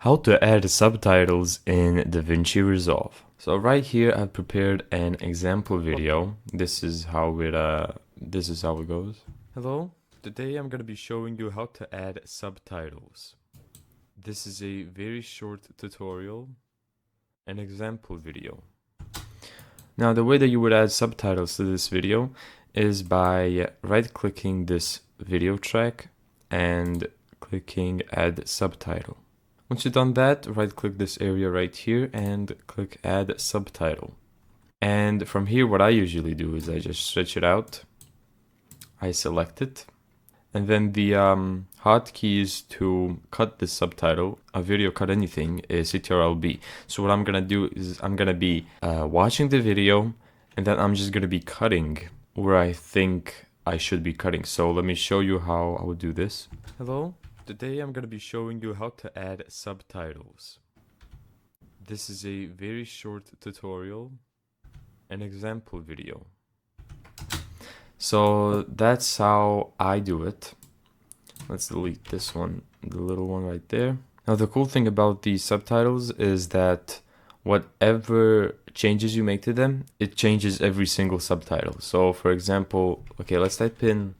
How to add subtitles in Davinci Resolve. So right here I've prepared an example video. This is how it goes. Hello, today I'm gonna be showing you how to add subtitles. This is a very short tutorial, an example video. Now the way that you would add subtitles to this video is by right-clicking this video track and clicking add subtitle. Once you've done that, right-click this area right here and click Add Subtitle. And from here, what I usually do is I just stretch it out. I select it. And then the hotkeys to cut this subtitle, a video, cut anything, is Ctrl+B. So what I'm going to do is I'm going to be watching the video, and then I'm just going to be cutting where I think I should be cutting. So let me show you how I would do this. Hello. Today I'm going to be showing you how to add subtitles. This is a very short tutorial, an example video. So that's how I do it. Let's delete this one, the little one right there. Now the cool thing about these subtitles is that whatever changes you make to them, it changes every single subtitle. So for example, okay, let's type in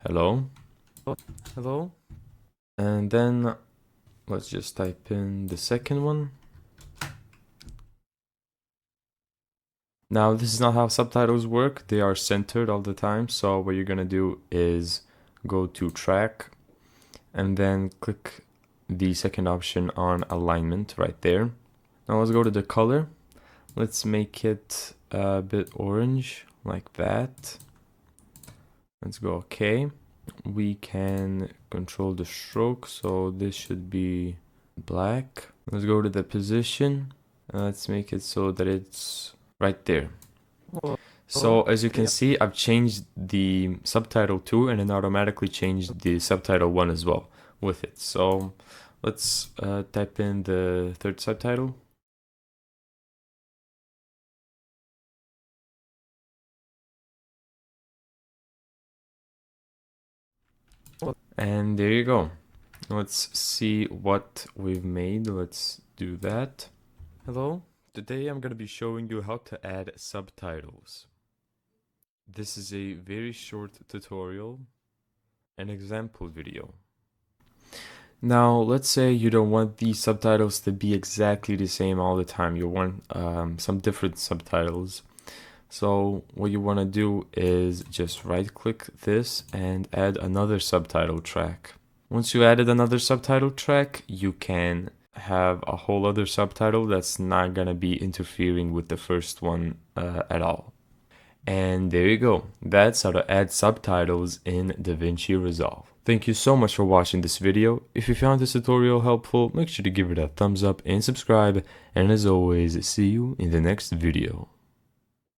hello. Hello. And then let's just type in the second one. Now this is not how subtitles work. They are centered all the time. So what you're gonna do is go to track and then click the second option on alignment right there. Now let's go to the color. Let's make it a bit orange like that. Let's go okay. We can control the stroke, so this should be black. Let's go to the position and let's make it so that it's right there. So as you can see, I've changed the subtitle 2 and it automatically changed the subtitle 1 as well with it. So let's type in the third subtitle. And there you go. Let's see what we've made. Let's do that. Hello. Today I'm going to be showing you how to add subtitles. This is a very short tutorial, an example video. Now let's say you don't want these subtitles to be exactly the same all the time. You want some different subtitles. So what you want to do is just right click this and add another subtitle track. Once you added another subtitle track, you can have a whole other subtitle that's not going to be interfering with the first one at all. And there you go. That's how to add subtitles in Davinci Resolve. Thank you so much for watching this video. If you found this tutorial helpful, make sure to give it a thumbs up and subscribe. And as always, see you in the next video.